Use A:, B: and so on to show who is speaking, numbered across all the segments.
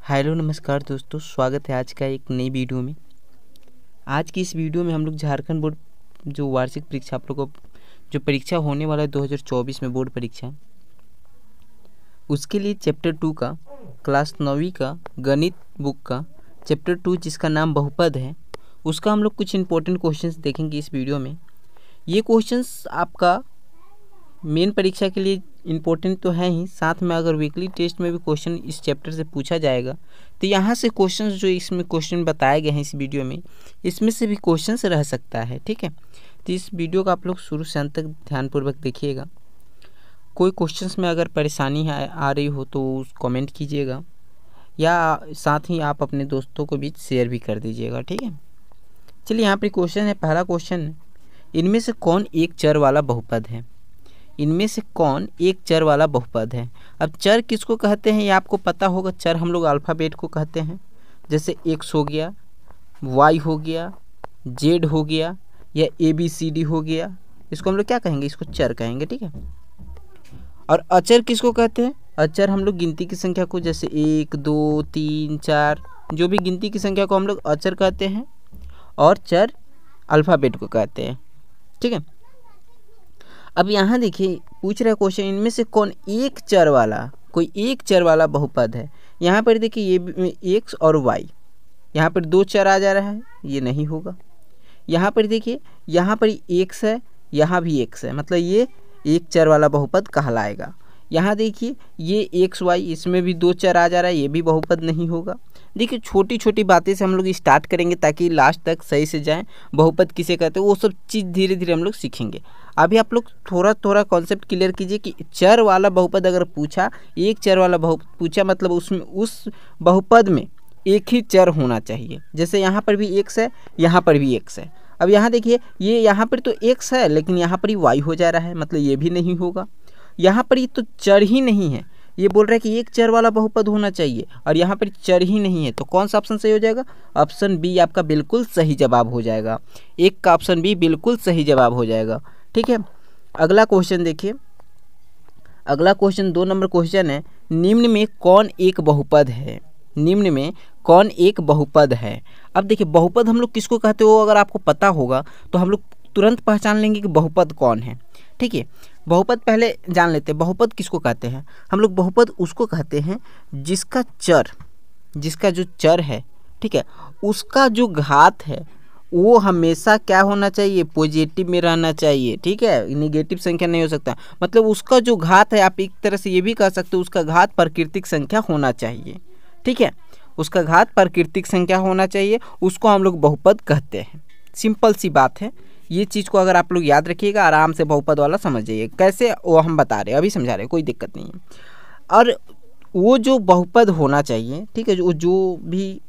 A: Hello नमस्कार दोस्तों, स्वागत है आज का एक नई वीडियो में। आज की इस वीडियो में हम लोग झारखंड बोर्ड जो वार्षिक परीक्षा आप लोगों को जो परीक्षा होने वाला है 2024 में बोर्ड परीक्षा, उसके लिए चैप्टर 2 का क्लास 9वीं का गणित बुक का चैप्टर 2 जिसका नाम बहुपद है, उसका हम लोग कुछ इंपॉर्टेंट क्वेश्चंस देखेंगे इस वीडियो में। ये क्वेश्चंस आपका मेन परीक्षा के लिए इम्पोर्टेंट तो है ही, साथ में अगर वीकली टेस्ट में भी क्वेश्चन इस चैप्टर से पूछा जाएगा तो यहाँ से क्वेश्चंस जो इसमें क्वेश्चन बताए गए हैं इस वीडियो में, इसमें से भी क्वेश्चंस रह सकता है। ठीक है, तो इस वीडियो को आप लोग शुरू से अंत तक ध्यानपूर्वक देखिएगा। कोई क्वेश्चंस में अगर परेशानी आ रही हो तो उस कमेंट कीजिएगा, या साथ ही आप अपने दोस्तों को भी शेयर भी कर दीजिएगा। ठीक है, चलिए यहाँ पर क्वेश्चन है। पहला क्वेश्चन, इनमें से कौन एक चर वाला बहुपद है? इनमें से कौन एक चर वाला बहुपद है? अब चर किसको कहते हैं ये आपको पता होगा। चर हम लोग अल्फ़ाबेट को कहते हैं, जैसे एक्स हो गया, वाई हो गया, जेड हो गया, या ABCD हो गया, इसको हम लोग क्या कहेंगे? इसको चर कहेंगे। ठीक है, और अचर किसको कहते हैं? अचर हम लोग गिनती की संख्या को, जैसे 1 2 3 4 जो भी गिनती की संख्या को हम लोग अचर कहते हैं, और चर अल्फ़ाबेट को कहते हैं। ठीक है, अब यहाँ देखिए पूछ रहा है क्वेश्चन, इनमें से कौन एक चर वाला, कोई एक चर वाला बहुपद है। यहाँ पर देखिए ये एक्स और वाई, यहाँ पर दो चर आ जा रहा है, ये नहीं होगा। यहाँ पर देखिए यहाँ पर एक्स है, यहाँ भी एक्स है, मतलब ये एक चर वाला बहुपद कहलाएगा। यहाँ देखिए ये एक्स वाई, इसमें भी दो चर आ जा रहा है, ये भी बहुपद नहीं होगा। देखिए छोटी छोटी बातें से हम लोग स्टार्ट करेंगे ताकि लास्ट तक सही से जाएं। बहुपद किसे कहते हैं वो सब चीज़ धीरे धीरे हम लोग सीखेंगे। अभी आप लोग थोड़ा थोड़ा कॉन्सेप्ट क्लियर कीजिए कि चर वाला बहुपद अगर पूछा, एक चर वाला बहुपद पूछा, मतलब उसमें उस बहुपद में एक ही चर होना चाहिए। जैसे यहाँ पर भी एक्स है, यहाँ पर भी एक्स है। अब यहाँ देखिए ये यहाँ पर तो एक्स है, लेकिन यहाँ पर ही वाई हो जा रहा है, मतलब ये भी नहीं होगा। यहाँ पर ये तो चर ही नहीं है, ये बोल रहा है कि एक चर वाला बहुपद होना चाहिए, और यहाँ पर चर ही नहीं है, तो कौन सा ऑप्शन सही हो जाएगा? ऑप्शन बी आपका बिल्कुल सही जवाब हो जाएगा। एक का ऑप्शन बी बिल्कुल सही जवाब हो जाएगा। ठीक है, अगला क्वेश्चन देखिए। अगला क्वेश्चन 2 नंबर क्वेश्चन है, निम्न में कौन एक बहुपद है? निम्न में कौन एक बहुपद है? अब देखिए बहुपद हम लोग किसको कहते हो, अगर आपको पता होगा तो हम लोग तुरंत पहचान लेंगे कि बहुपद कौन है। ठीक है, बहुपद पहले जान लेते हैं। बहुपद किसको कहते हैं हम लोग? बहुपद उसको कहते हैं जिसका चर, जिसका जो चर है, ठीक है, उसका जो घात है वो हमेशा क्या होना चाहिए? पॉजिटिव में रहना चाहिए। ठीक है, निगेटिव संख्या नहीं हो सकता। मतलब उसका जो घात है, आप एक तरह से ये भी कह सकते हो उसका घात प्राकृतिक संख्या होना चाहिए। ठीक है, उसका घात प्राकृतिक संख्या होना चाहिए, उसको हम लोग बहुपद कहते हैं। सिंपल सी बात है, ये चीज़ को अगर आप लोग याद रखिएगा, आराम से बहुपद वाला समझ जाइए। कैसे वो हम बता रहे हैं, अभी समझा रहे हैं, कोई दिक्कत नहीं है। और वो जो बहुपद होना चाहिए, ठीक है, जो भी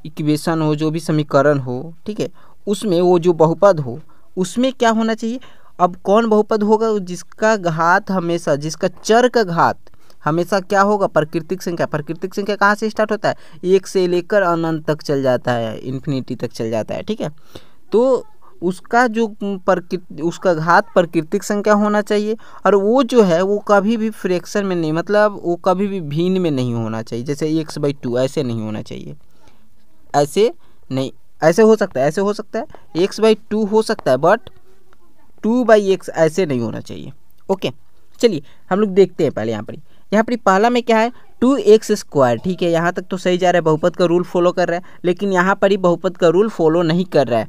A: इक्वेशन हो, जो भी समीकरण हो, ठीक है, उसमें वो जो बहुपद हो उसमें क्या होना चाहिए? अब कौन बहुपद होगा? जिसका घात हमेशा, जिसका चर का घात हमेशा क्या होगा? प्राकृतिक संख्या। प्राकृतिक संख्या कहाँ से स्टार्ट होता है? 1 से लेकर अनंत तक चल जाता है, इन्फिनिटी तक चल जाता है। ठीक है, तो उसका जो उसका घात प्राकृतिक संख्या होना चाहिए, और वो जो है वो कभी भी फ्रैक्शन में नहीं, मतलब वो कभी भी भिन्न में नहीं होना चाहिए। जैसे x/2 ऐसे नहीं होना चाहिए, ऐसे नहीं, ऐसे हो सकता है, ऐसे हो सकता है, x/2 हो सकता है, बट 2/x ऐसे नहीं होना चाहिए। ओके, चलिए हम लोग देखते हैं पहले। यहाँ पर पहला में क्या है? 2x²। ठीक है, यहाँ तक तो सही जा रहा है, बहुपद का रूल फॉलो कर रहा है, लेकिन यहाँ पर ही बहुपद का रूल फॉलो नहीं कर रहा है,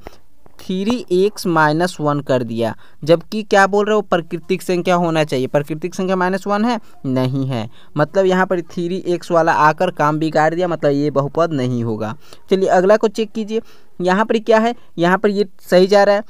A: 3x-1 कर दिया, जबकि क्या बोल रहे हो? प्राकृतिक संख्या होना चाहिए। प्राकृतिक संख्या -1 है, नहीं है, मतलब यहाँ पर 3x वाला आकर काम बिगाड़ दिया, मतलब ये बहुपद नहीं होगा। चलिए अगला को चेक कीजिए। यहाँ पर क्या है? यहाँ पर ये सही जा रहा है,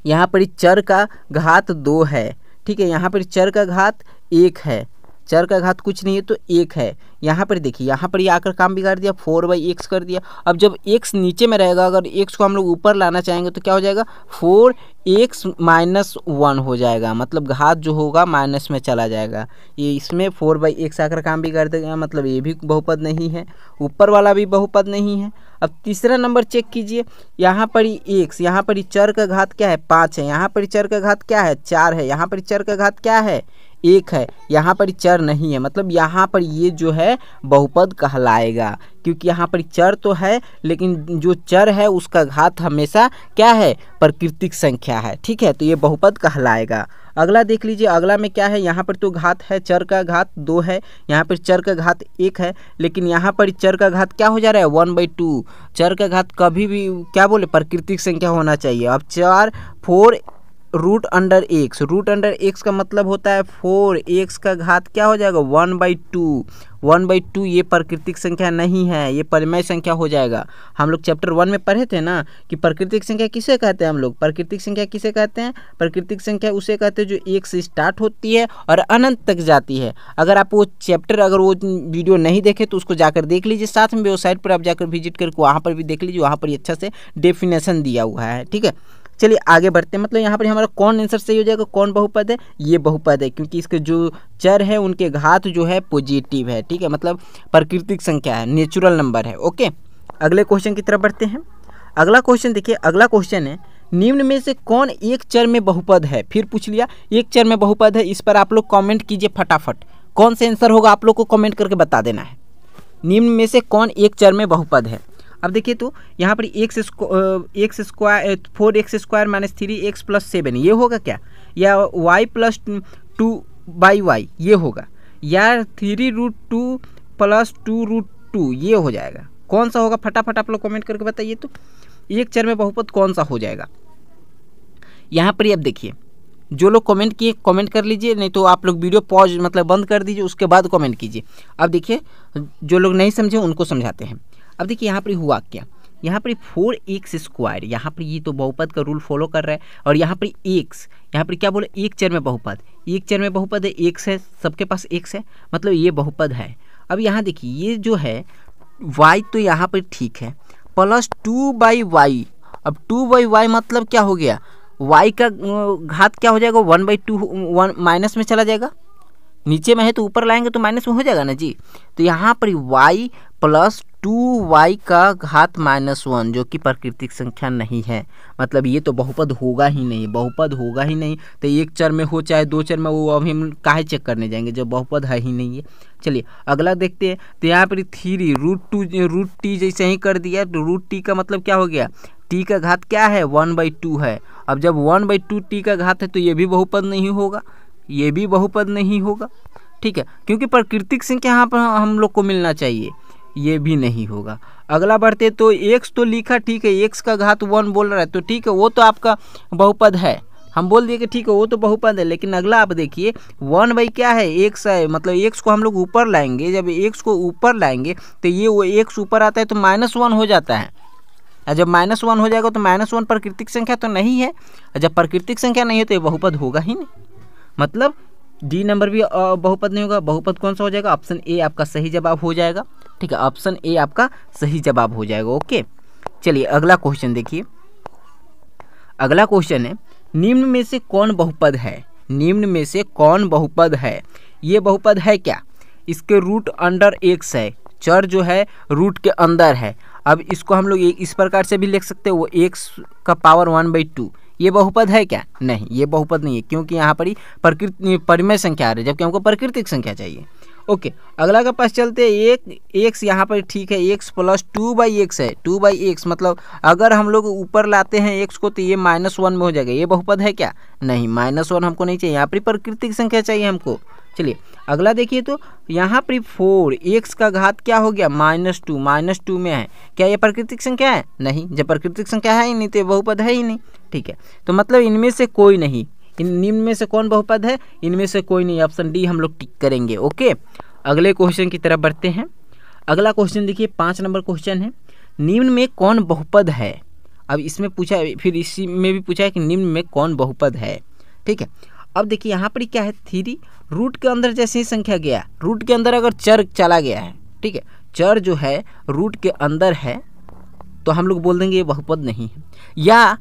A: यहाँ पर चर का घात 2 है। ठीक है, यहाँ पर चर का घात 1 है, चर का घात कुछ नहीं है तो 1 है। यहाँ पर देखिए, यहाँ पर ये आकर काम बिगाड़ दिया, 4/x कर दिया। अब जब x नीचे में रहेगा, अगर x को हम लोग ऊपर लाना चाहेंगे तो क्या हो जाएगा? 4x-1 हो जाएगा, मतलब घात जो होगा माइनस में चला जाएगा। ये इसमें 4/x आकर काम बिगाड़ देगा, मतलब ये भी बहुपद नहीं है, ऊपर वाला भी बहुपद नहीं है। अब तीसरा नंबर चेक कीजिए। यहाँ पर ही x, यहाँ पर ही चर का घात क्या है? 5 है, यहाँ पर चर का घात क्या है? 4 है, यहाँ पर चर का घात क्या है? एक है, यहाँ पर चर नहीं है, मतलब यहाँ पर ये जो है बहुपद कहलाएगा, क्योंकि यहाँ पर चर तो है लेकिन जो चर है उसका घात हमेशा क्या है, प्राकृतिक संख्या है। ठीक है, तो ये बहुपद कहलाएगा। अगला देख लीजिए, अगला में क्या है, यहाँ पर तो घात है, चर का घात 2 है, यहाँ पर चर का घात 1 है, लेकिन यहाँ पर चर का घात क्या हो जा रहा है 1/2। चर का घात कभी भी क्या बोले प्राकृतिक संख्या होना चाहिए। अब 4 root under x, root under x का मतलब होता है 4, एक्स का घात क्या हो जाएगा 1/2। 1/2 ये प्राकृतिक संख्या नहीं है, ये परिमेय संख्या हो जाएगा। हम लोग चैप्टर 1 में पढ़े थे ना कि प्राकृतिक संख्या किसे कहते हैं, हम लोग प्राकृतिक संख्या किसे कहते हैं, प्राकृतिक संख्या उसे कहते हैं जो 1 से स्टार्ट होती है और अनंत तक जाती है। अगर आप वो चैप्टर अगर वो वीडियो नहीं देखे तो उसको जाकर देख लीजिए, साथ में वेबसाइट पर आप जाकर विजिट करके वहाँ पर भी देख लीजिए, वहाँ पर अच्छा से डेफिनेशन दिया हुआ है। ठीक है, चलिए आगे बढ़ते हैं। मतलब यहाँ पर हमारा कौन आंसर सही हो जाएगा, कौन बहुपद है, ये बहुपद है, क्योंकि इसके जो चर है उनके घात जो है पॉजिटिव है। ठीक है, मतलब प्राकृतिक संख्या है, नेचुरल नंबर है। ओके, अगले क्वेश्चन की तरफ बढ़ते हैं। अगला क्वेश्चन देखिए, अगला क्वेश्चन है निम्न में से कौन एक चर में बहुपद है। फिर पूछ लिया एक चर में बहुपद है, इस पर आप लोग कॉमेंट कीजिए फटाफट, कौन सा आंसर होगा आप लोग को कॉमेंट करके बता देना है। निम्न में से कौन एक चर में बहुपद है। अब देखिए तो यहाँ पर x square 4x square minus 3x plus 7 ये होगा क्या, या y प्लस 2/y ये होगा, या 3√2 प्लस 2√2 ये हो जाएगा। कौन सा होगा फटाफट आप लोग कमेंट करके बताइए तो एक चर में बहुपद कौन सा हो जाएगा। यहाँ पर अब देखिए जो लोग कमेंट किए कमेंट कर लीजिए, नहीं तो आप लोग वीडियो पॉज मतलब बंद कर दीजिए, उसके बाद कमेंट कीजिए। अब देखिए जो लोग नहीं समझे उनको समझाते हैं। अब देखिए यहाँ पर हुआ क्या, यहाँ पर 4x स्क्वायर, यहाँ पर ये तो बहुपद का रूल फॉलो कर रहा है, और यहाँ पर x, यहाँ पर क्या बोले एक चर में बहुपद, एक चर में बहुपद है, x है, सबके पास x है, मतलब ये बहुपद है। अब यहाँ देखिए ये जो है y तो यहाँ पर ठीक है, प्लस 2/y, अब 2/y मतलब क्या हो गया, y का घात क्या हो जाएगा 1/2 माइनस में चला जाएगा, नीचे में है तो ऊपर लाएंगे तो माइनस में हो जाएगा ना जी। तो यहाँ पर y प्लस 2y का घात -1 जो कि प्राकृतिक संख्या नहीं है, मतलब ये तो बहुपद होगा ही नहीं, बहुपद होगा ही नहीं। तो एक चर में हो चाहे दो चर में, वो अभी हम काहे चेक करने जाएंगे जब बहुपद है ही नहीं है। चलिए अगला देखते हैं। तो यहाँ पर 3 रूट टी जैसे ही कर दिया, तो रूट टी का मतलब क्या हो गया, टी का घात क्या है 1/2 है। अब जब 1/2 टी का घात है तो ये भी बहुपद नहीं होगा, ये भी बहुपद नहीं होगा। ठीक है, क्योंकि प्राकृतिक संख्या यहाँ पर हम लोग को मिलना चाहिए, ये भी नहीं होगा। अगला बढ़ते तो x तो लिखा ठीक है, x का घात 1 बोल रहा है तो ठीक है, वो तो आपका बहुपद है, हम बोल दिए कि ठीक है वो तो बहुपद है। लेकिन अगला आप देखिए 1/, क्या है x है, मतलब x को हम लोग ऊपर लाएंगे, जब x को ऊपर लाएंगे तो ये वो x ऊपर आता है तो -1 हो जाता है, और जब -1 हो जाएगा तो -1 प्राकृतिक संख्या तो नहीं है, और जब प्राकृतिक संख्या नहीं है तो ये बहुपद होगा ही नहीं, मतलब डी नंबर भी बहुपद नहीं होगा। बहुपद कौन सा हो जाएगा, ऑप्शन ए आपका सही जवाब हो जाएगा। ठीक है, ऑप्शन ए आपका सही जवाब हो जाएगा। ओके, चलिए अगला क्वेश्चन देखिए। अगला क्वेश्चन है निम्न में से कौन बहुपद है, निम्न में से कौन बहुपद है। ये बहुपद है क्या, इसके रूट अंडर x है, चर जो है रूट के अंदर है। अब इसको हम लोग इस प्रकार से भी लिख सकते हैं, वो x का पावर 1/2, ये बहुपद है क्या, नहीं ये बहुपद नहीं है, क्योंकि यहाँ पर ही परिमेय संख्या आ रही है, जबकि हमको प्राकृतिक संख्या चाहिए। ओके, अगला के पास चलते हैं। एक x यहाँ पर ठीक है, x प्लस 2/x है, 2/x मतलब अगर हम लोग ऊपर लाते हैं x को तो ये -1 में हो जाएगा, ये बहुपद है क्या, नहीं -1 हमको नहीं चाहिए, यहाँ पर प्राकृतिक संख्या चाहिए हमको। चलिए अगला देखिए, तो यहाँ पर 4x का घात क्या हो गया -2 में है, क्या ये प्राकृतिक संख्या है, नहीं, जब प्राकृतिक संख्या है ही नहीं तो ये बहुपद है ही नहीं। ठीक है, तो मतलब इनमें से कोई नहीं, इन निम्न में से कौन बहुपद है, इनमें से कोई नहीं, ऑप्शन डी हम लोग टिक करेंगे। ओके, अगले क्वेश्चन की तरफ बढ़ते हैं। अगला क्वेश्चन देखिए 5 नंबर क्वेश्चन है, निम्न में कौन बहुपद है। अब इसमें पूछा, फिर इसी में भी पूछा है कि निम्न में कौन बहुपद है। ठीक है, अब देखिए यहाँ पर क्या है, 3 रूट के अंदर जैसे ही संख्या गया, रूट के अंदर अगर चर चला गया है, ठीक है, चर जो है रूट के अंदर है तो हम लोग बोल देंगे ये बहुपद नहीं है। या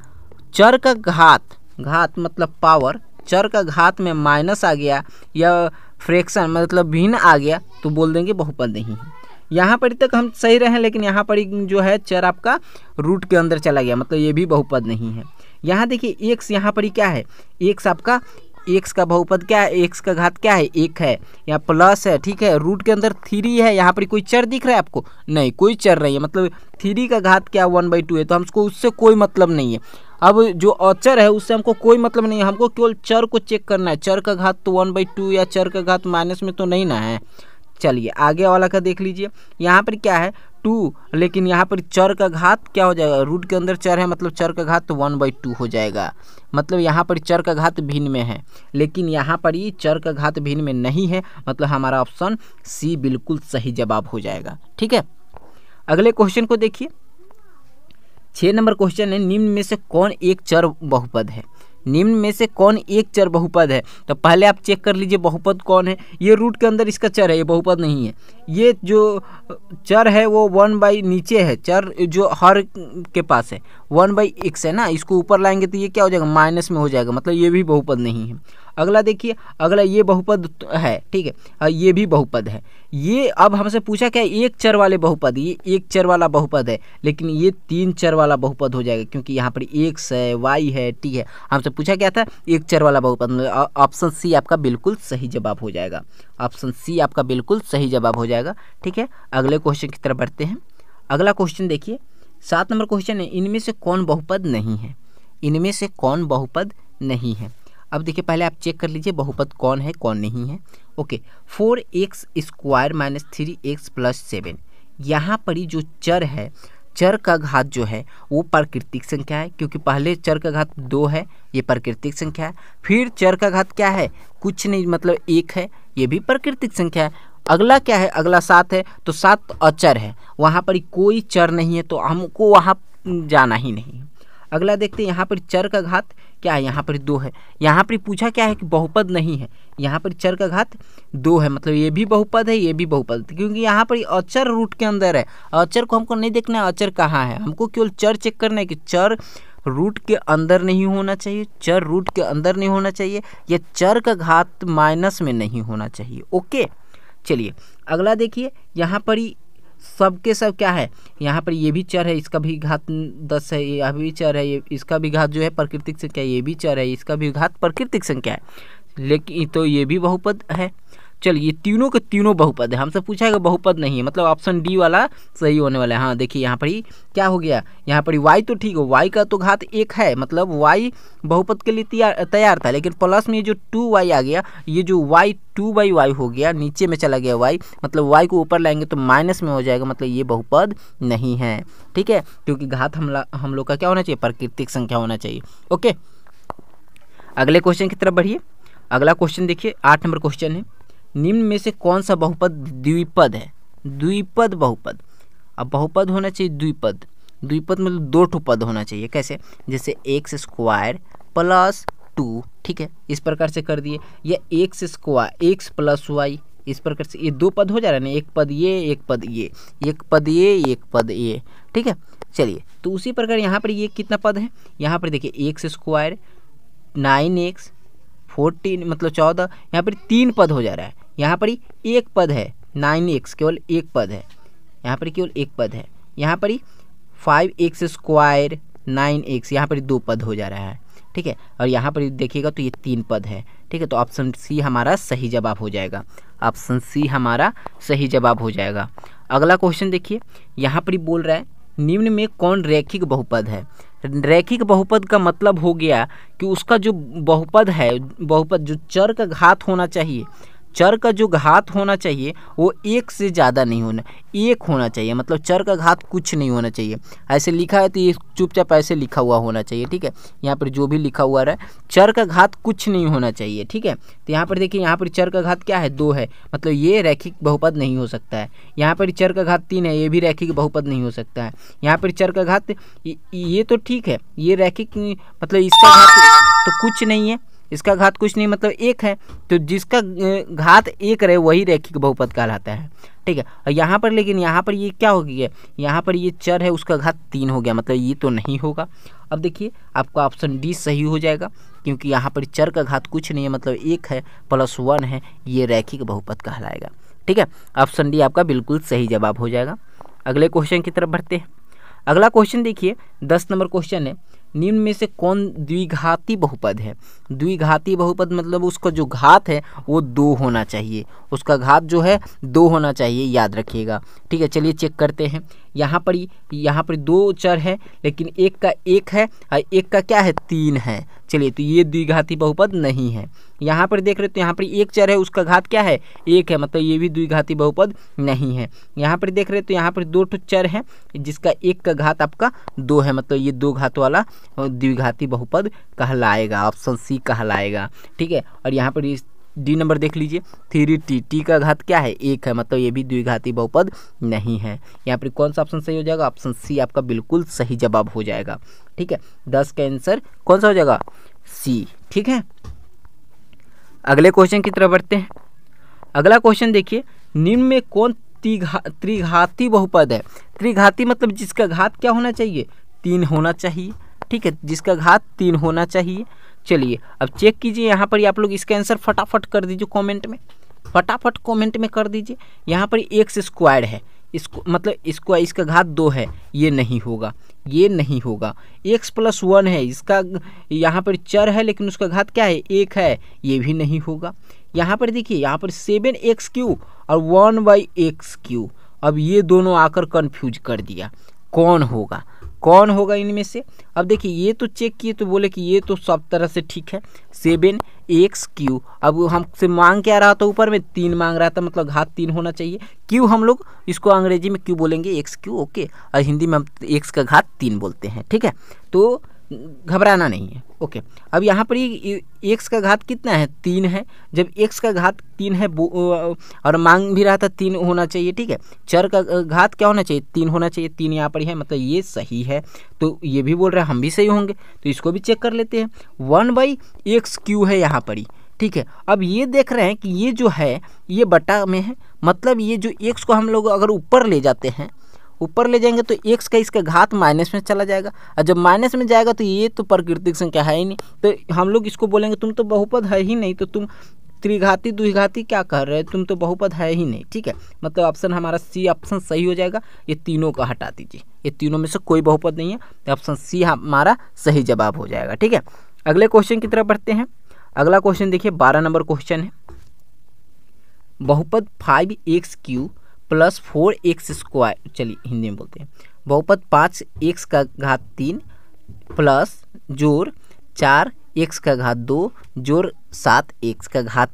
A: चर का घात मतलब पावर, चर का घात में माइनस आ गया या फ्रैक्शन मतलब भिन्न आ गया तो बोल देंगे बहुपद नहीं है। यहाँ पर तक हम सही रहे, लेकिन यहाँ पर जो है चर आपका रूट के अंदर चला गया, मतलब ये भी बहुपद नहीं है। यहाँ देखिए x यहाँ पर क्या है, x आपका एक्स का बहुपद क्या है, एक्स का घात क्या है, एक है, यहाँ प्लस है, ठीक है, रूट के अंदर 3 है, यहाँ पर कोई चर दिख रहा है आपको, नहीं कोई चर नहीं है, मतलब 3 का घात क्या 1/2 है, तो हमको उससे कोई मतलब नहीं है। अब जो अचर है उससे हमको कोई मतलब नहीं है, हमको केवल चर को चेक करना है, चर का घात तो 1/2 या चर का घात माइनस में तो नहीं ना है। चलिए आगे वाला का देख लीजिए, यहाँ पर क्या है 2, लेकिन यहाँ पर चर का घात क्या हो जाएगा, रूट के अंदर चर है मतलब चर का घात तो 1/2 हो जाएगा, मतलब यहाँ पर चर का घात भिन्न में है, लेकिन यहाँ पर ये चर का घात भिन्न में नहीं है, मतलब हमारा ऑप्शन सी बिल्कुल सही जवाब हो जाएगा। ठीक है, अगले क्वेश्चन को देखिए, 6 नंबर क्वेश्चन है, निम्न में से कौन एक चर बहुपद है, निम्न में से कौन एक चर बहुपद है। तो पहले आप चेक कर लीजिए बहुपद कौन है, ये रूट के अंदर इसका चर है, ये बहुपद नहीं है, ये जो चर है वो 1 नीचे है, चर जो हर के पास है 1/x है ना, इसको ऊपर लाएंगे तो ये क्या हो जाएगा, माइनस में हो जाएगा, मतलब ये भी बहुपद नहीं है। अगला देखिए, अगला ये बहुपद है, ठीक है, और ये भी बहुपद है। ये अब हमसे पूछा क्या, एक चर वाले बहुपद, ये एक चर वाला बहुपद है, लेकिन ये 3 चर वाला बहुपद हो जाएगा, क्योंकि यहाँ पर x है, y है, ठीक है, हमसे पूछा क्या था, एक चर वाला बहुपद, मतलब ऑप्शन सी आपका बिल्कुल सही जवाब हो जाएगा, ऑप्शन सी आपका बिल्कुल सही जवाब हो जाएगा। ठीक है, अगले क्वेश्चन की तरफ बढ़ते हैं। अगला क्वेश्चन देखिए, 7 नंबर क्वेश्चन है, इनमें से कौन बहुपद नहीं है, इनमें से कौन बहुपद नहीं है। अब देखिए पहले आप चेक कर लीजिए बहुपद कौन है कौन नहीं है। ओके, 4x² - 3x + 7, यहाँ पर ही जो चर है, चर का घात जो है वो प्राकृतिक संख्या है, क्योंकि पहले चर का घात 2 है, ये प्राकृतिक संख्या है, फिर चर का घात क्या है, कुछ नहीं मतलब 1 है, ये भी प्राकृतिक संख्या है। अगला क्या है, अगला 7 है, तो 7 अचर है, वहाँ पर कोई चर नहीं है, तो हमको वहाँ जाना ही नहीं। अगला देखते हैं, यहाँ पर चर का घात क्या है, यहाँ पर 2 है, यहाँ पर पूछा क्या है कि बहुपद नहीं है, यहाँ पर चर का घात 2 है, मतलब ये भी बहुपद है, ये भी बहुपद, क्योंकि यहाँ पर अचर रूट के अंदर है, अचर को हमको नहीं देखना है अचर कहाँ है, हमको केवल चर चेक करना है कि चर रूट के अंदर नहीं होना चाहिए, चर रूट के अंदर नहीं होना चाहिए, या चर का घात माइनस में नहीं होना चाहिए। ओके, चलिए अगला देखिए, यहाँ पर ही सब के सब क्या है, यहाँ पर ये भी चर है, इसका भी घात 10 है, यह भी चर है, ये इसका भी घात जो है प्राकृतिक संख्या, ये भी चर है, इसका भी घात प्राकृतिक संख्या है, लेकिन तो ये भी बहुपद है। चलिए तीनों के तीनों बहुपद है, हमसे पूछा है बहुपद नहीं है, मतलब ऑप्शन डी वाला सही होने वाला है। हाँ देखिए यहाँ पर ही क्या हो गया, यहाँ पर y तो ठीक है, y का तो घात 1 है, मतलब y बहुपद के लिए तैयार था, लेकिन प्लस में जो 2y आ गया, ये जो y 2/y हो गया, नीचे में चला गया y, मतलब y को ऊपर लाएंगे तो माइनस में हो जाएगा, मतलब ये बहुपद नहीं है। ठीक है, क्योंकि घात हम लोग का क्या होना चाहिए, प्राकृतिक संख्या होना चाहिए। ओके, अगले क्वेश्चन की तरफ बढ़िए। अगला क्वेश्चन देखिए, 8 नंबर क्वेश्चन है, निम्न में से कौन सा बहुपद द्विपद है, द्विपद बहुपद। अब बहुपद होना चाहिए द्विपद, द्विपद मतलब 2 ठो पद होना चाहिए, कैसे, जैसे x² + 2, ठीक है, इस प्रकार से कर दिए, या x² x + y, इस प्रकार से ये 2 पद हो जा रहा है ना, एक पद ये, एक पद ये, एक पद ये, एक पद ये। ठीक है, चलिए तो उसी प्रकार यहाँ पर ये कितना पद है, यहाँ पर देखिए x² 9x 14 मतलब 14, यहाँ पर 3 पद हो जा रहा है, यहाँ पर ही एक पद है 9x, केवल एक पद है, यहाँ पर केवल एक पद है, यहाँ पर ही 5x² 9x, यहाँ पर 2 पद हो जा रहा है। ठीक है, और यहाँ पर देखिएगा तो ये 3 पद है। ठीक है, तो ऑप्शन सी हमारा सही जवाब हो जाएगा, ऑप्शन सी हमारा सही जवाब हो जाएगा। अगला क्वेश्चन देखिए, यहाँ पर ही बोल रहा है, निम्न में कौन रैखिक बहुपद है। रैखिक बहुपद का मतलब हो गया कि उसका जो बहुपद है, बहुपद जो चर का घात होना चाहिए, चर का जो घात होना चाहिए वो 1 से ज़्यादा नहीं होना, 1 होना चाहिए, मतलब चर का घात कुछ नहीं होना चाहिए। ऐसे लिखा है तो ये चुपचाप ऐसे लिखा हुआ होना चाहिए। ठीक है, यहाँ पर जो भी लिखा हुआ रहा है, चर का घात कुछ नहीं होना चाहिए। ठीक है, तो यहाँ पर देखिए, यहाँ पर चर का घात क्या है, 2 है, मतलब ये रैखिक बहुपद नहीं हो सकता है। यहाँ पर चर का घात 3 है, ये भी रैखिक बहुपद नहीं हो सकता है। यहाँ पर चर का घात ये तो ठीक है, ये रैखिक मतलब इसका घात तो कुछ नहीं है, इसका घात कुछ नहीं मतलब 1 है, तो जिसका घात 1 रहे वही रैखिक बहुपद कहलाता है। ठीक है, और यहाँ पर लेकिन यहाँ पर ये क्या हो गया, यहाँ पर ये चर है उसका घात 3 हो गया, मतलब ये तो नहीं होगा। अब देखिए आपका ऑप्शन डी सही हो जाएगा, क्योंकि यहाँ पर चर का घात कुछ नहीं है, मतलब 1 है + 1 है, ये रैखिक बहुपद कहलाएगा। ठीक है, ऑप्शन डी आपका बिल्कुल सही जवाब हो जाएगा। अगले क्वेश्चन की तरफ बढ़ते हैं। अगला क्वेश्चन देखिए, 10 नंबर क्वेश्चन है, निम्न में से कौन द्विघाती बहुपद है। द्विघाती बहुपद मतलब उसका जो घात है वो 2 होना चाहिए, उसका घात जो है 2 होना चाहिए, याद रखिएगा। ठीक है, चलिए चेक करते हैं। यहाँ पर 2 चर है, लेकिन एक का 1 है और एक का क्या है 3 है। चलिए, तो ये द्विघाती बहुपद नहीं है। यहाँ पर देख रहे हो तो यहाँ पर एक चर है, उसका घात क्या है 1 है, मतलब ये भी द्विघाती बहुपद नहीं है। यहाँ पर देख रहे हो तो यहाँ पर 2 चर है, जिसका एक का घात आपका 2 है, मतलब ये 2 घात वाला द्विघाती बहुपद कहलाएगा, ऑप्शन सी कहलाएगा। ठीक है, और यहाँ पर डी नंबर देख लीजिए, 3t, टी का घात क्या है 1 है, मतलब ये भी द्विघाती बहुपद नहीं है। यहाँ पर कौन सा ऑप्शन सही हो जाएगा, ऑप्शन सी आपका बिल्कुल सही जवाब हो जाएगा। ठीक है, 10 का आंसर कौन सा हो जाएगा, सी। ठीक है, अगले क्वेश्चन की तरफ बढ़ते हैं। अगला क्वेश्चन देखिए, निम्न में कौन त्रिघाती बहुपद है। त्रिघाती मतलब जिसका घात क्या होना चाहिए 3 होना चाहिए। ठीक है, जिसका घात 3 होना चाहिए। चलिए अब चेक कीजिए, यहाँ पर आप लोग इसका आंसर फटाफट कर दीजिए कमेंट में, फटाफट कमेंट में कर दीजिए। यहाँ पर एक्स स्क्वायर्ड है, इसको मतलब इसको इसका घात 2 है, ये नहीं होगा, ये नहीं होगा। x + 1 है, इसका यहाँ पर चर है लेकिन उसका घात क्या है 1 है, ये भी नहीं होगा। यहाँ पर देखिए, यहाँ पर 7x³ और 1/x³, अब ये दोनों आकर कंफ्यूज कर दिया। कौन होगा, कौन होगा इनमें से। अब देखिए, ये तो चेक किए तो बोले कि ये तो सब तरह से ठीक है 7x³। अब हमसे मांग क्या रहा था, ऊपर में 3 मांग रहा था, मतलब घात 3 होना चाहिए। क्यू हम लोग इसको अंग्रेजी में क्यू बोलेंगे, x³ ओके, और हिंदी में हम x का घात 3 बोलते हैं। ठीक है, तो घबराना नहीं है ओके। अब यहाँ पर ये x का घात कितना है 3 है, जब x का घात 3 है और मांग भी रहा था 3 होना चाहिए। ठीक है, चर का घात क्या होना चाहिए 3 होना चाहिए, 3 यहाँ पर है, मतलब ये सही है। तो ये भी बोल रहे हैं हम भी सही होंगे, तो इसको भी चेक कर लेते हैं। 1/x³ है यहाँ पर ही। ठीक है, अब ये देख रहे हैं कि ये जो है ये बटा में है, मतलब ये जो x को हम लोग अगर ऊपर ले जाते हैं, ऊपर ले जाएंगे तो x का इसका घात माइनस में चला जाएगा, और जब माइनस में जाएगा तो ये तो प्राकृतिक संख्या है ही नहीं, तो हम लोग इसको बोलेंगे तुम तो बहुपद है ही नहीं, तो तुम त्रिघाती द्विघाती क्या कर रहे हो, तुम तो बहुपद है ही नहीं। ठीक है, मतलब ऑप्शन हमारा सी ऑप्शन सही हो जाएगा। ये तीनों का हटा दीजिए, ये तीनों में से कोई बहुपद नहीं है, तो ऑप्शन सी हमारा सही जवाब हो जाएगा। ठीक है, अगले क्वेश्चन की तरफ बढ़ते हैं। अगला क्वेश्चन देखिए, 12 नंबर क्वेश्चन है। बहुपद 5x³ + 4x², चलिए हिंदी में बोलते हैं। बहुपद 5x का घात 3 प्लस जोड़ 4x का घात 2 जोड़ 7x का घात,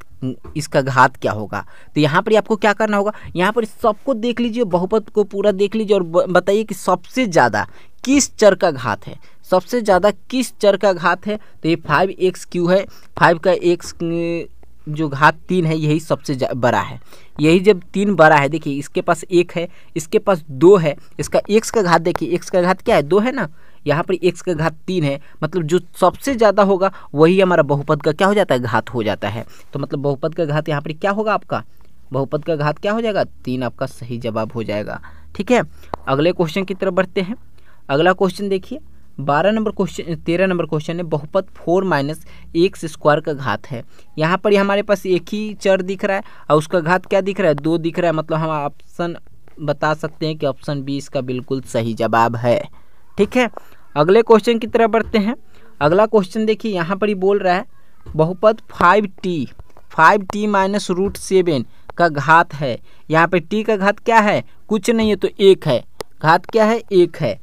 A: इसका घात क्या होगा। तो यहाँ पर आपको क्या करना होगा, यहाँ पर सबको देख लीजिए, बहुपद को पूरा देख लीजिए और बताइए कि सबसे ज़्यादा किस चर का घात है, सबसे ज़्यादा किस चर का घात है। तो ये 5x³ है, 5 का x जो घात 3 है यही सबसे बड़ा है, यही जब 3 बड़ा है। देखिए इसके पास 1 है, इसके पास 2 है, इसका x का घात देखिए, x का घात क्या है 2 है ना, यहाँ पर x का घात 3 है, मतलब जो सबसे ज़्यादा होगा वही हमारा बहुपद का क्या हो जाता है घात हो जाता है। तो मतलब बहुपद का घात यहाँ पर क्या होगा आपका, बहुपद का घात क्या हो जाएगा 3, आपका सही जवाब हो जाएगा। ठीक है, अगले क्वेश्चन की तरफ बढ़ते हैं। अगला क्वेश्चन देखिए, 13 नंबर क्वेश्चन है। बहुपद 4 - x² का घात है। यहाँ पर हमारे पास एक ही चर दिख रहा है और उसका घात क्या दिख रहा है 2 दिख रहा है, मतलब हम ऑप्शन बता सकते हैं कि ऑप्शन बी इसका बिल्कुल सही जवाब है। ठीक है, अगले क्वेश्चन की तरफ बढ़ते हैं। अगला क्वेश्चन देखिए, यहाँ पर ही बोल रहा है बहुपद 5t - √7 का घात है। यहाँ पे t का घात क्या है कुछ नहीं है, तो 1 है, घात क्या है 1 है,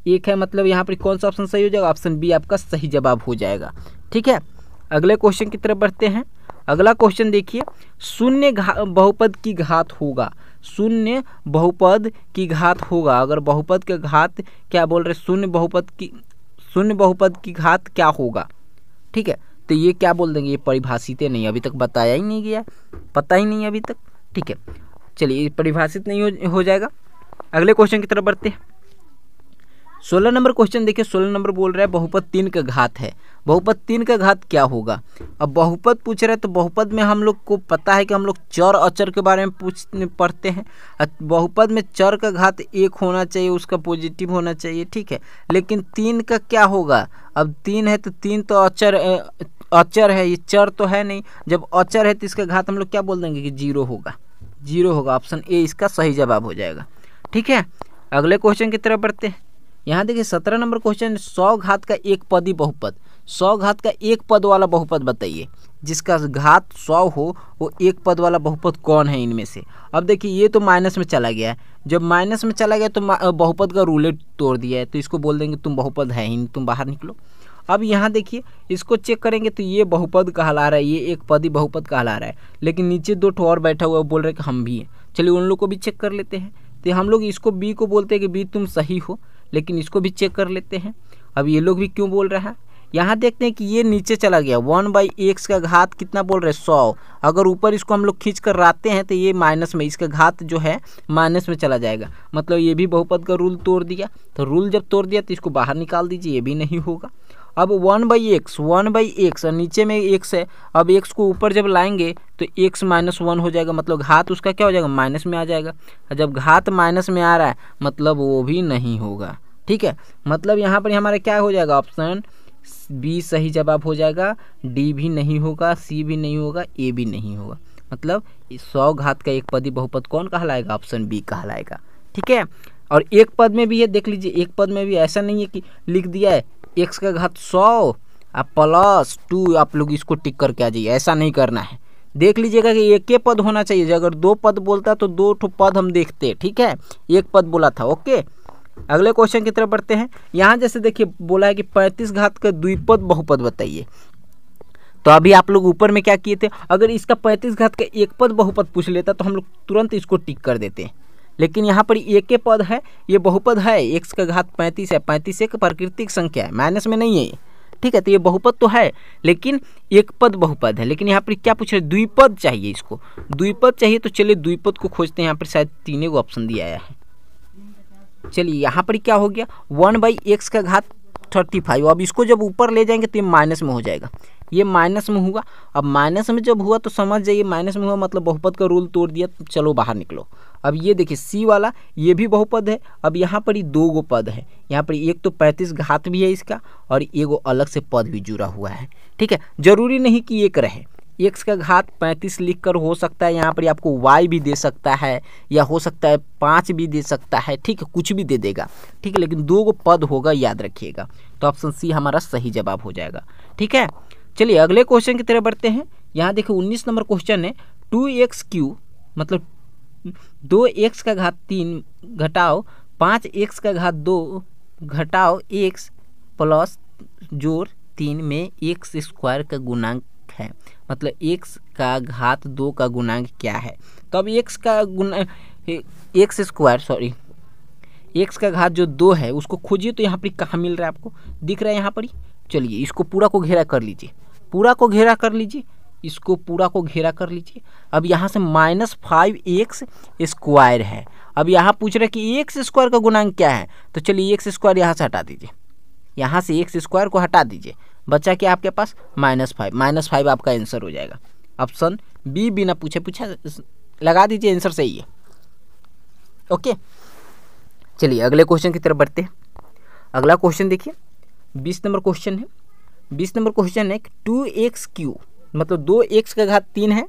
A: 1 है, मतलब यहाँ पर कौन सा ऑप्शन सही हो जाएगा, ऑप्शन बी आपका सही जवाब हो जाएगा। ठीक है, अगले क्वेश्चन की तरफ बढ़ते हैं। अगला क्वेश्चन देखिए, शून्य बहुपद की घात होगा, शून्य बहुपद की घात होगा। अगर बहुपद का घात क्या बोल रहे, शून्य बहुपद की घात क्या होगा। ठीक है, तो ये क्या बोल देंगे, ये परिभाषित नहीं, अभी तक बताया ही नहीं गया, पता ही नहीं अभी तक। ठीक है, चलिए ये परिभाषित नहीं हो जाएगा। अगले क्वेश्चन की तरफ बढ़ते हैं। 16 नंबर क्वेश्चन देखिए, 16 नंबर बोल रहा है बहुपद 3 का घात है। बहुपद 3 का घात क्या होगा। अब बहुपद पूछ रहे हैं तो बहुपद में हम लोग को पता है कि हम लोग चर अचर के बारे में पढ़ते हैं। बहुपद में चर का घात 1 होना चाहिए, उसका पॉजिटिव होना चाहिए। ठीक है, लेकिन 3 का क्या होगा, अब 3 है तो 3 तो अचर है, ये चर तो है नहीं। जब अचर है तो इसका घात हम लोग क्या बोल देंगे कि 0 होगा, 0 होगा। ऑप्शन ए इसका सही जवाब हो जाएगा। ठीक है, अगले क्वेश्चन की तरफ बढ़ते हैं। यहाँ देखिए 17 नंबर क्वेश्चन, 100 घात का एक पदी बहुपद, 100 घात का एक पद वाला बहुपद बताइए, जिसका घात 100 हो वो एक पद वाला बहुपद कौन है इनमें से। अब देखिए ये तो माइनस में चला गया है, जब माइनस में चला गया तो बहुपद का रूल तोड़ दिया है, तो इसको बोल देंगे तुम बहुपद है ही नहीं, तुम बाहर निकलो। अब यहाँ देखिए इसको चेक करेंगे तो ये बहुपद कहला रहा है, ये एक पदी बहुपद कहला रहा है, लेकिन नीचे दो ठो और बैठा हुआ है, बोल रहे हैं कि हम भी हैं। चलिए उन लोग को भी चेक कर लेते हैं। तो हम लोग इसको बी को बोलते हैं कि बी तुम सही हो, लेकिन इसको भी चेक कर लेते हैं। अब ये लोग भी क्यों बोल रहा है, यहाँ देखते हैं कि ये नीचे चला गया, 1/x का घात कितना बोल रहे हैं 100। अगर ऊपर इसको हम लोग खींच कर लाते हैं तो ये माइनस में, इसका घात जो है माइनस में चला जाएगा, मतलब ये भी बहुपद का रूल तोड़ दिया। तो रूल जब तोड़ दिया तो इसको बाहर निकाल दीजिए, ये भी नहीं होगा। अब 1/x और नीचे में x है, अब x को ऊपर जब लाएंगे तो x -1 हो जाएगा, मतलब घात उसका क्या हो जाएगा, माइनस में आ जाएगा। और जब घात माइनस में आ रहा है मतलब वो भी नहीं होगा, ठीक है। मतलब यहाँ पर हमारा क्या हो जाएगा, ऑप्शन बी सही जवाब हो जाएगा, डी भी नहीं होगा, सी भी नहीं होगा, ए भी नहीं होगा। मतलब 100 घात का एक पदी बहुपद कौन कहलाएगा, ऑप्शन बी कहलाएगा, ठीक है। और एक पद में भी है, देख लीजिए एक पद में भी ऐसा नहीं है कि लिख दिया है x का घात 100 +2, आप लोग इसको टिक करके आ जाइए, ऐसा नहीं करना है। देख लीजिएगा कि एक ही पद होना चाहिए, अगर दो पद बोलता तो दो ठो पद हम देखते, ठीक है, एक पद बोला था। ओके, अगले क्वेश्चन की तरफ बढ़ते हैं। यहाँ जैसे देखिए बोला है कि 35 घात का द्विपद बहुपद बताइए। तो अभी आप लोग ऊपर में क्या किए थे, अगर इसका 35 घात का एक पद बहुपद पूछ लेता तो हम लोग तुरंत इसको टिक कर देते हैं, लेकिन यहाँ पर एक के पद है, ये बहुपद है, x का घात 35 है, 35 एक प्राकृतिक संख्या है, माइनस में नहीं है ये, ठीक है। तो ये बहुपद तो है लेकिन एक पद बहुपद है, लेकिन यहाँ पर क्या पूछ रहे, द्विपद चाहिए, इसको द्विपद चाहिए। तो चलिए द्विपद को खोजते हैं, यहाँ पर शायद 3 को ऑप्शन दिया है। चलिए यहाँ पर क्या हो गया, 1/x का घात 35। अब इसको जब ऊपर ले जाएंगे तो ये माइनस में हो जाएगा, ये माइनस में हुआ। अब माइनस में जब हुआ तो समझ जाइए माइनस में हुआ मतलब बहुपद का रूल तोड़ दिया, तो चलो बाहर निकलो। अब ये देखिए सी वाला ये भी बहुपद है। अब यहाँ पर ही 2 गो पद है, यहाँ पर एक तो 35 घात भी है इसका और एगो अलग से पद भी जुड़ा हुआ है, ठीक है। जरूरी नहीं कि एक रहे, x का घात 35 लिख कर हो सकता है यहाँ पर आपको y भी दे सकता है, या हो सकता है 5 भी दे सकता है, ठीक है, कुछ भी दे देगा, ठीक है, लेकिन 2 गो पद होगा, याद रखिएगा। तो ऑप्शन सी हमारा सही जवाब हो जाएगा, ठीक है। चलिए अगले क्वेश्चन की तरफ बढ़ते हैं। यहाँ देखिए 19 नंबर क्वेश्चन है, 2x³ मतलब 2x का घात 3 घटाओ 5x का घात 2 घटाओ x प्लस जोड़ 3 में x² का गुणांक है, मतलब x का घात 2 का गुणांक क्या है। तो अब x का x का घात जो 2 है उसको खोजिए। तो यहाँ पर कहाँ मिल रहा है, आपको दिख रहा है यहाँ पर ही। चलिए इसको पूरा को घेरा कर लीजिए, पूरा को घेरा कर लीजिए, इसको पूरा को घेरा कर लीजिए। अब यहाँ से -5x² है। अब यहाँ पूछ रहा है कि x² का गुणांक क्या है, तो चलिए x² यहाँ से हटा दीजिए, यहाँ से x² को हटा दीजिए, बचा क्या आपके पास -5 आपका आंसर हो जाएगा। ऑप्शन बी बिना पूछे लगा दीजिए, आंसर सही है। ओके, चलिए अगले क्वेश्चन की तरफ बढ़ते हैं। अगला क्वेश्चन देखिए 20 नंबर क्वेश्चन है। 20 नंबर क्वेश्चन है 2x³ मतलब 2x का घात 3 है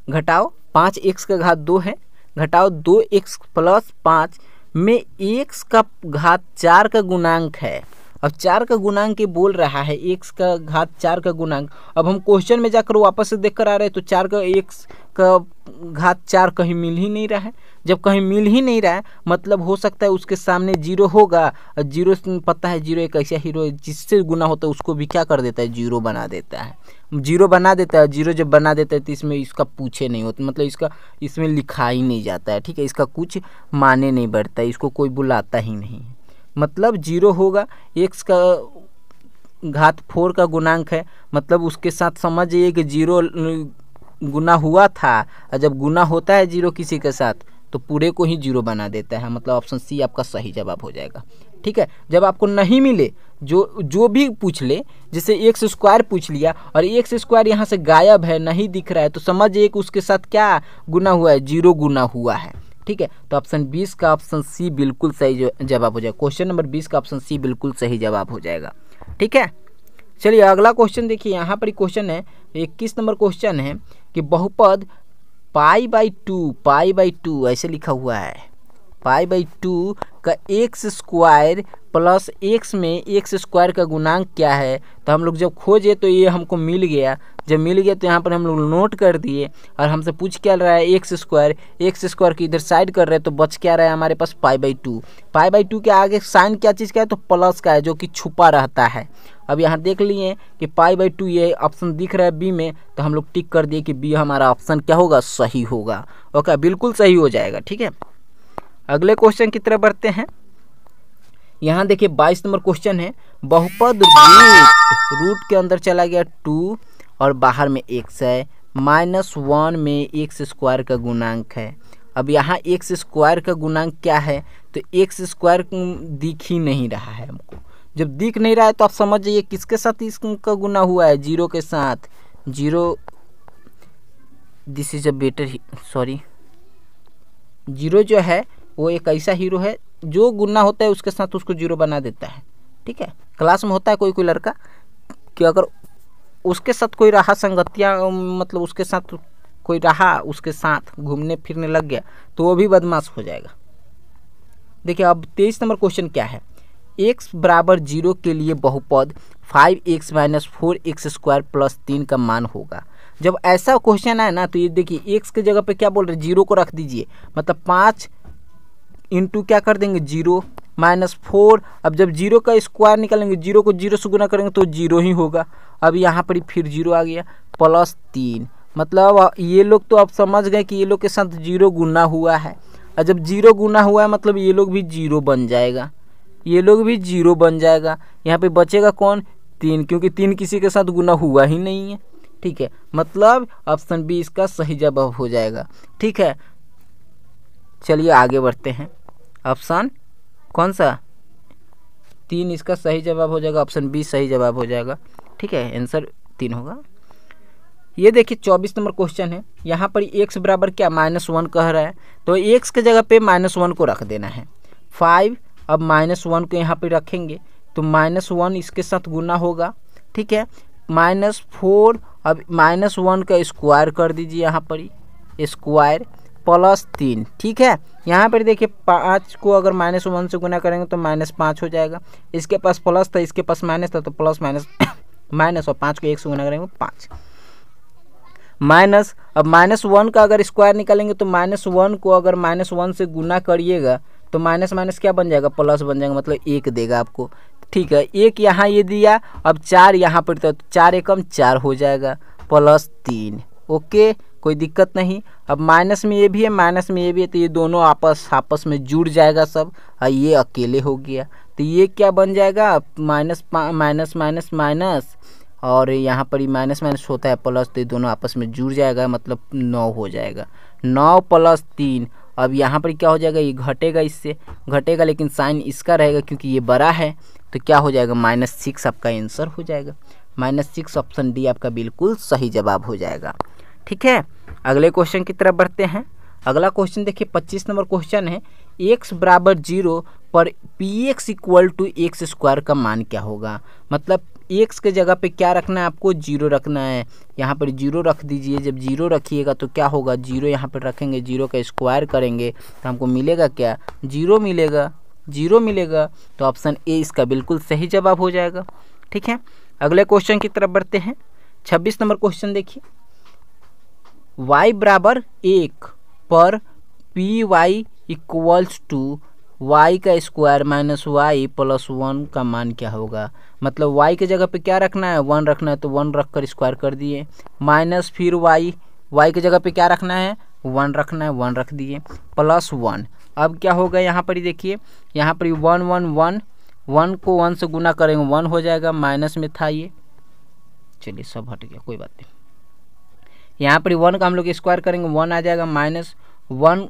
A: घटाओ 5x का घात 2 है घटाओ 2x + 5 में x का घात 4 का गुणांक है। अब 4 का गुणांक ये बोल रहा है, x का घात 4 का गुणांक। अब हम क्वेश्चन में जाकर वापस से देख कर आ रहे हैं तो 4 का x का घात 4 कहीं मिल ही नहीं रहा है। जब कहीं मिल ही नहीं रहा है मतलब हो सकता है उसके सामने 0 होगा, और 0 पता है 0 एक ऐसा हीरो है जिससे गुना होता है उसको भी क्या कर देता है, 0 बना देता है, 0 बना देता है। 0 जब बना देता है तो इसमें इसका पूछे नहीं होता, मतलब इसमें लिखा ही नहीं जाता है, ठीक है, इसका कुछ माने नहीं बढ़ता है, इसको कोई बुलाता ही नहीं है। मतलब 0 होगा, x का घात 4 का गुणांक है, मतलब उसके साथ समझिए कि 0 गुना हुआ था, और जब गुना होता है 0 किसी के साथ तो पूरे को ही 0 बना देता है, मतलब ऑप्शन सी आपका सही जवाब हो जाएगा, ठीक है। जब आपको नहीं मिले, जो भी पूछ ले, जैसे x² पूछ लिया और x² यहाँ से गायब है, नहीं दिख रहा है, तो समझिए कि उसके साथ क्या गुना हुआ है, 0 गुना हुआ है, ठीक है। तो ऑप्शन 20 का ऑप्शन सी बिल्कुल सही जवाब हो जाएगा। क्वेश्चन नंबर 20 का ऑप्शन सी बिल्कुल सही जवाब हो जाएगा, ठीक है। चलिए अगला क्वेश्चन देखिए, यहाँ पर क्वेश्चन है 21 नंबर क्वेश्चन है कि बहुपद π/2 ऐसे लिखा हुआ है, π/2 का एक्स स्क्वायर प्लस एक्स में एक्स स्क्वायर का गुणांक क्या है। तो हम लोग जब खोजे तो ये हमको मिल गया, जब मिल गया तो यहाँ पर हम लोग नोट कर दिए और हमसे पूछ क्या रहा है एक्स स्क्वायर की इधर साइड कर रहे हैं तो बच क्या रहा है हमारे पास पाई बाई टू के आगे साइन क्या चीज़ का है तो प्लस का है जो कि छुपा रहता है। अब यहाँ देख लिए कि पाई/2 ये ऑप्शन दिख रहा है बी में, तो हम लोग टिक कर दिए कि बी हमारा ऑप्शन क्या होगा, सही होगा। ओके, बिल्कुल सही हो जाएगा। ठीक है, अगले क्वेश्चन की तरफ बढ़ते हैं। यहाँ देखिए 22 नंबर क्वेश्चन है, बहुपद रूट के अंदर चला गया 2 और बाहर में x है, -1 में एक्स स्क्वायर का गुणांक है। अब यहाँ एक्स स्क्वायर का गुणांक क्या है, तो एक्स स्क्वायर दिख ही नहीं रहा है हमको। जब दिख नहीं रहा है तो आप समझ जाइए किसके साथ इसका गुना हुआ है, जीरो के साथ। Zero, this is a better, sorry, zero जो है वो एक ऐसा हीरो है जो गुना होता है उसके साथ उसको जीरो बना देता है। ठीक है, क्लास में होता है कोई कोई लड़का कि अगर उसके साथ कोई रहा संगतिया, मतलब उसके साथ कोई रहा, उसके साथ घूमने फिरने लग गया तो वो भी बदमाश हो जाएगा। देखिए अब 23 नंबर क्वेश्चन क्या है, x बराबर 0 के लिए बहुपद 5x - 4x स्क्वायर प्लस 3 का मान होगा। जब ऐसा क्वेश्चन है ना तो ये देखिए x के जगह पे क्या बोल रहे हैं, 0 को रख दीजिए, मतलब 5 इंटू क्या कर देंगे 0 -4। अब जब 0 का स्क्वायर निकालेंगे, 0 को 0 से गुना करेंगे तो 0 ही होगा। अब यहाँ पर फिर 0 आ गया, प्लस 3, मतलब ये लोग तो आप समझ गए कि ये लोग के साथ 0 गुना हुआ है, और जब 0 गुना हुआ है मतलब ये लोग भी 0 बन जाएगा, ये लोग भी 0 बन जाएगा। यहाँ पे बचेगा कौन, 3, क्योंकि 3 किसी के साथ गुना हुआ ही नहीं है। ठीक है, मतलब ऑप्शन बी इसका सही जवाब हो जाएगा। ठीक है, चलिए आगे बढ़ते हैं। ऑप्शन कौन सा, 3 इसका सही जवाब हो जाएगा, ऑप्शन बी सही जवाब हो जाएगा। ठीक है, आंसर 3 होगा। ये देखिए 24 नंबर क्वेश्चन है, यहाँ पर x बराबर क्या -1 कह रहा है, तो x के जगह पे -1 को रख देना है। 5, अब -1 को यहाँ पे रखेंगे तो -1 इसके साथ गुना होगा। ठीक है, -4, अब -1 का स्क्वायर कर दीजिए यहाँ पर ही, स्क्वायर प्लस 3। ठीक है, यहाँ पर देखिए 5 को अगर -1 से गुना करेंगे तो -5 हो जाएगा। इसके पास प्लस था, इसके पास माइनस था, तो प्लस माइनस और 5 को 1 से गुना करेंगे 5 माइनस। अब -1 का अगर स्क्वायर निकालेंगे तो -1 को अगर -1 से गुना करिएगा तो माइनस माइनस क्या बन जाएगा, प्लस बन जाएगा, मतलब 1 देगा आपको। ठीक है, 1 यहाँ ये दिया, अब 4 यहाँ पर, तो 4 एकम 4 हो जाएगा, प्लस 3। ओके, कोई दिक्कत नहीं। अब माइनस में ये भी है, माइनस में ये भी है, तो ये दोनों आपस में जुड़ जाएगा सब, और ये अकेले हो गया, तो ये क्या बन जाएगा, माइनस माइनस माइनस माइनस, और यहाँ पर ही माइनस माइनस होता है प्लस, तो ये दोनों आपस में जुड़ जाएगा, मतलब 9 हो जाएगा, 9 + 3। अब यहाँ पर क्या हो जाएगा, ये घटेगा, इससे घटेगा, लेकिन साइन इसका रहेगा क्योंकि ये बड़ा है, तो क्या हो जाएगा, -6 आपका आंसर हो जाएगा। -6 ऑप्शन डी आपका बिल्कुल सही जवाब हो जाएगा। ठीक है, अगले क्वेश्चन की तरफ बढ़ते हैं। अगला क्वेश्चन देखिए 25 नंबर क्वेश्चन है, x बराबर 0 पर px = x स्क्वायर का मान क्या होगा। मतलब x के जगह पे क्या रखना है आपको, 0 रखना है, यहाँ पर 0 रख दीजिए। जब 0 रखिएगा तो क्या होगा, 0 यहाँ पर रखेंगे, 0 का स्क्वायर करेंगे तो हमको मिलेगा क्या, 0 मिलेगा, 0 मिलेगा, तो ऑप्शन ए इसका बिल्कुल सही जवाब हो जाएगा। ठीक है, अगले क्वेश्चन की तरफ बढ़ते हैं। 26 नंबर क्वेश्चन देखिए, y बराबर 1 पर py = y का स्क्वायर -y + 1 का मान क्या होगा। मतलब y के जगह पे क्या रखना है, 1 रखना है, तो 1 रख कर स्क्वायर कर दिए, माइनस फिर y के जगह पे क्या रखना है, 1 रखना है, 1 रख दिए, + 1। अब क्या होगा, यहाँ पर ही देखिए, यहाँ पर 1 1 1, 1 को 1 से गुना करेंगे 1 हो जाएगा, माइनस में था ये, चलिए सब हट गया, कोई बात नहीं। यहाँ पर 1 का हम लोग स्क्वायर करेंगे 1 आ जाएगा, -1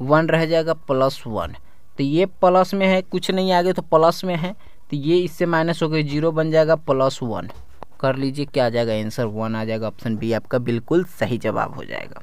A: 1 रह जाएगा, +1, तो ये प्लस में है, कुछ नहीं आगे तो प्लस में है, तो ये इससे माइनस हो गई, 0 बन जाएगा, +1 कर लीजिए, क्या आ जाएगा आंसर, 1 आ जाएगा, ऑप्शन बी आपका बिल्कुल सही जवाब हो जाएगा।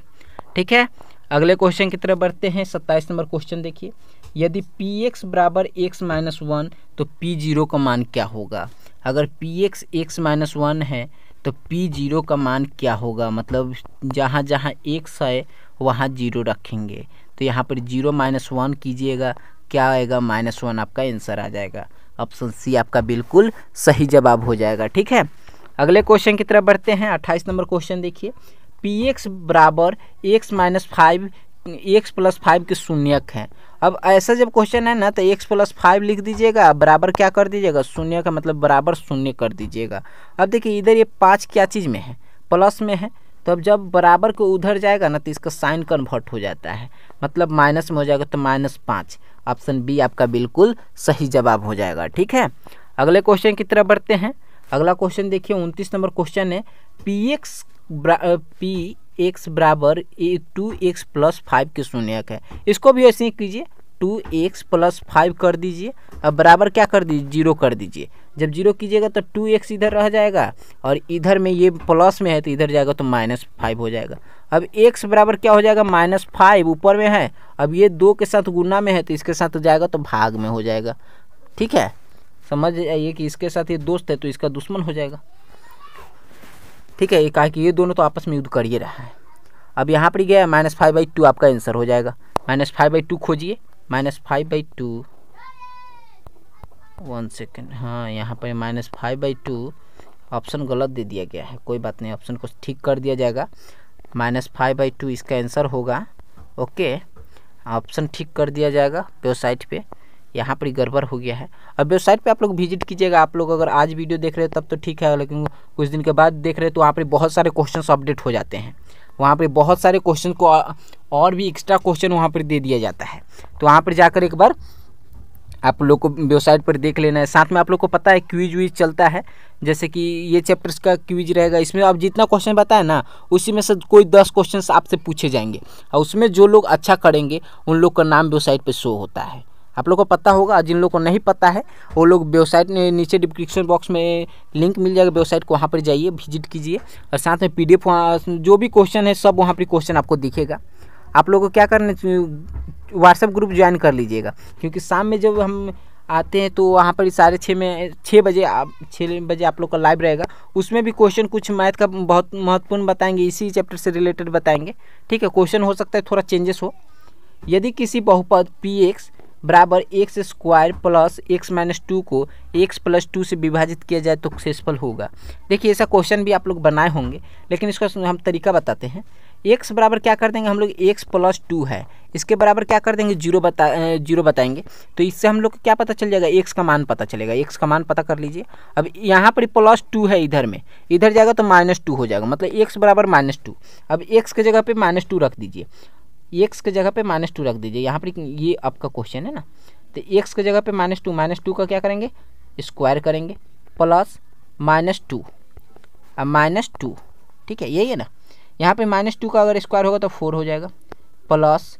A: ठीक है, अगले क्वेश्चन की तरफ बढ़ते हैं। 27 नंबर क्वेश्चन देखिए, यदि px बराबर x - 1 तो p0 का मान क्या होगा। अगर px x - 1 है तो p0 का मान क्या होगा, मतलब जहाँ जहाँ x है वहाँ 0 रखेंगे, तो यहाँ पर 0 - 1 कीजिएगा क्या आएगा, -1 आपका आंसर आ जाएगा। ऑप्शन सी आपका बिल्कुल सही जवाब हो जाएगा। ठीक है, अगले क्वेश्चन की तरफ बढ़ते हैं। 28 नंबर क्वेश्चन देखिए, px बराबर x माइनस 5 x प्लस 5 के शून्यक है। अब ऐसा जब क्वेश्चन है ना तो x प्लस 5 लिख दीजिएगा, बराबर क्या कर दीजिएगा, शून्य का मतलब बराबर शून्य कर दीजिएगा। अब देखिए इधर ये 5 क्या चीज़ में है, प्लस में है, तो अब जब बराबर को उधर जाएगा ना तो इसका साइन कन्वर्ट हो जाता है, मतलब माइनस में हो जाएगा तो -5। ऑप्शन बी आपका बिल्कुल सही जवाब हो जाएगा। ठीक है, अगले क्वेश्चन की तरफ बढ़ते हैं। अगला क्वेश्चन देखिए 29 नंबर क्वेश्चन है, px बराबर 2x प्लस 5 के शून्यक है। इसको भी ऐसे ही कीजिए, 2x प्लस 5 कर दीजिए, अब बराबर क्या कर दीजिए, 0 कर दीजिए। जब 0 कीजिएगा तो 2x इधर रह जाएगा और इधर में ये प्लस में है तो इधर जाएगा तो -5 हो जाएगा। अब x बराबर क्या हो जाएगा, -5 ऊपर में है, अब ये 2 के साथ गुना में है तो इसके साथ जाएगा तो भाग में हो जाएगा। ठीक है, समझ जाइए कि इसके साथ ये दोस्त है तो इसका दुश्मन हो जाएगा। ठीक है, ये कहा कि ये दोनों तो आपस में युद्ध कर ही रहा है। अब यहाँ पर गया -5/2 आपका आंसर हो जाएगा। -5/2 खोजिए, -5/2, 1 सेकेंड, हाँ यहाँ पर -5/2 ऑप्शन गलत दे दिया गया है, कोई बात नहीं, ऑप्शन को ठीक कर दिया जाएगा। -5/2 इसका आंसर होगा। ओके, ऑप्शन ठीक कर दिया जाएगा। वेबसाइट पे यहाँ पर गड़बड़ हो गया है। अब वेबसाइट पे आप लोग विजिट कीजिएगा। आप लोग अगर आज वीडियो देख रहे हैं तब तो ठीक है, लेकिन कुछ दिन के बाद देख रहे हैं तो वहाँ पर बहुत सारे क्वेश्चंस अपडेट हो जाते हैं। वहाँ पे बहुत सारे क्वेश्चन को और भी एक्स्ट्रा क्वेश्चन वहाँ पर दे दिया जाता है, तो वहाँ पर जाकर एक बार आप लोग को वेबसाइट पर देख लेना है। साथ में आप लोग को पता है क्विज विज चलता है, जैसे कि ये चैप्टर्स का क्विज रहेगा, इसमें आप जितना क्वेश्चन बताए ना उसी में से कोई 10 क्वेश्चन आपसे पूछे जाएंगे और उसमें जो लोग अच्छा करेंगे उन लोग का नाम वेबसाइट पर शो होता है। आप लोग को पता होगा, जिन लोग को नहीं पता है वो लोग वेबसाइट में नीचे डिस्क्रिप्शन बॉक्स में लिंक मिल जाएगा वेबसाइट को, वहाँ पर जाइए, विजिट कीजिए और साथ में PDF जो भी क्वेश्चन है सब वहाँ पर क्वेश्चन आपको दिखेगा। आप लोगों को क्या करना, व्हाट्सएप ग्रुप ज्वाइन कर लीजिएगा, क्योंकि शाम में जब हम आते हैं तो वहाँ पर 6 बजे आप लोग का लाइव रहेगा। उसमें भी क्वेश्चन कुछ मैथ का बहुत महत्वपूर्ण बताएंगे, इसी चैप्टर से रिलेटेड बताएंगे। ठीक है, क्वेश्चन हो सकता है थोड़ा चेंजेस हो। यदि किसी बहुपद px बराबर x square plus x minus 2 को x प्लस 2 से विभाजित किया जाए तो सक्सेसफुल होगा। देखिए ऐसा क्वेश्चन भी आप लोग बनाए होंगे, लेकिन इसका हम तरीका बताते हैं। x बराबर क्या कर देंगे हम लोग, x प्लस 2 है, इसके बराबर क्या कर देंगे, 0 बताएंगे, तो इससे हम लोग को क्या पता चल जाएगा, x का मान पता चलेगा। x का मान पता कर लीजिए। अब यहाँ पर +2 है, इधर में इधर जाएगा तो -2 हो जाएगा, मतलब x बराबर -2। अब x की जगह पे -2 रख दीजिए, x की जगह पे -2 रख दीजिए। यहाँ पर ये आपका क्वेश्चन है ना, तो x की जगह पे -2 का क्या करेंगे, स्क्वायर करेंगे, प्लस -2, अब -2, ठीक है यही है ना। यहाँ पे -2 का अगर स्क्वायर होगा तो 4 हो जाएगा, प्लस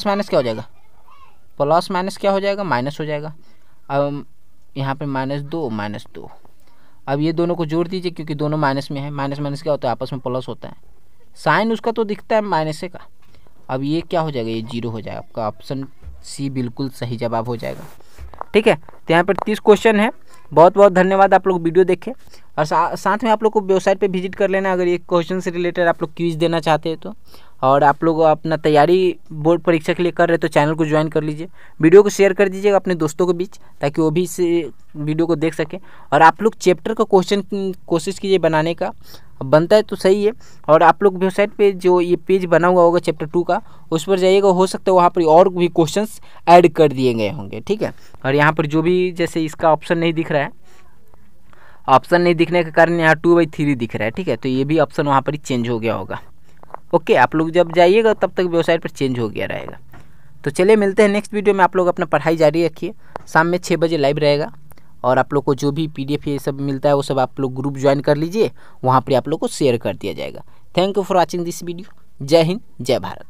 A: माइनस क्या हो जाएगा, प्लस माइनस क्या हो जाएगा, माइनस हो जाएगा। अब यहाँ पे -2 अब ये दोनों को जोड़ दीजिए, क्योंकि दोनों माइनस में है, माइनस क्या होता है, आपस में प्लस होता है, साइन उसका तो दिखता है माइनस का। अब ये क्या हो जाएगा, ये 0 हो जाएगा। आपका ऑप्शन सी बिल्कुल सही जवाब हो जाएगा। ठीक है, तो यहाँ पर 30 क्वेश्चन है। बहुत बहुत धन्यवाद, आप लोग वीडियो देखें और साथ में आप लोग को वेबसाइट पे विजिट कर लेना अगर ये क्वेश्चन से रिलेटेड आप लोग क्विज देना चाहते हैं तो। और आप लोग अपना तैयारी बोर्ड परीक्षा के लिए कर रहे तो चैनल को ज्वाइन कर लीजिए, वीडियो को शेयर कर दीजिएगा अपने दोस्तों के बीच, ताकि वो भी इस वीडियो को देख सकें। और आप लोग चैप्टर का क्वेश्चन कोशिश कीजिए बनाने का, बनता है तो सही है। और आप लोग वेबसाइट पे जो ये पेज बना हुआ होगा चैप्टर 2 का, उस पर जाइएगा, हो सकता है वहाँ पर और भी क्वेश्चंस ऐड कर दिए गए होंगे। ठीक है, और यहाँ पर जो भी जैसे इसका ऑप्शन नहीं दिख रहा है, ऑप्शन नहीं दिखने के कारण यहाँ 2/3 दिख रहा है। ठीक है, तो ये भी ऑप्शन वहाँ पर ही चेंज हो गया होगा। ओके, आप लोग जब जाइएगा तब तक वेबसाइट पर चेंज हो गया रहेगा। तो चलिए मिलते हैं नेक्स्ट वीडियो में। आप लोग अपना पढ़ाई जारी रखिए, शाम में 6 बजे लाइव रहेगा। और आप लोग को जो भी PDF ये सब मिलता है वो सब आप लोग ग्रुप ज्वाइन कर लीजिए, वहाँ पर आप लोग को शेयर कर दिया जाएगा। Thank you for watching this video. जय हिंद, जय भारत।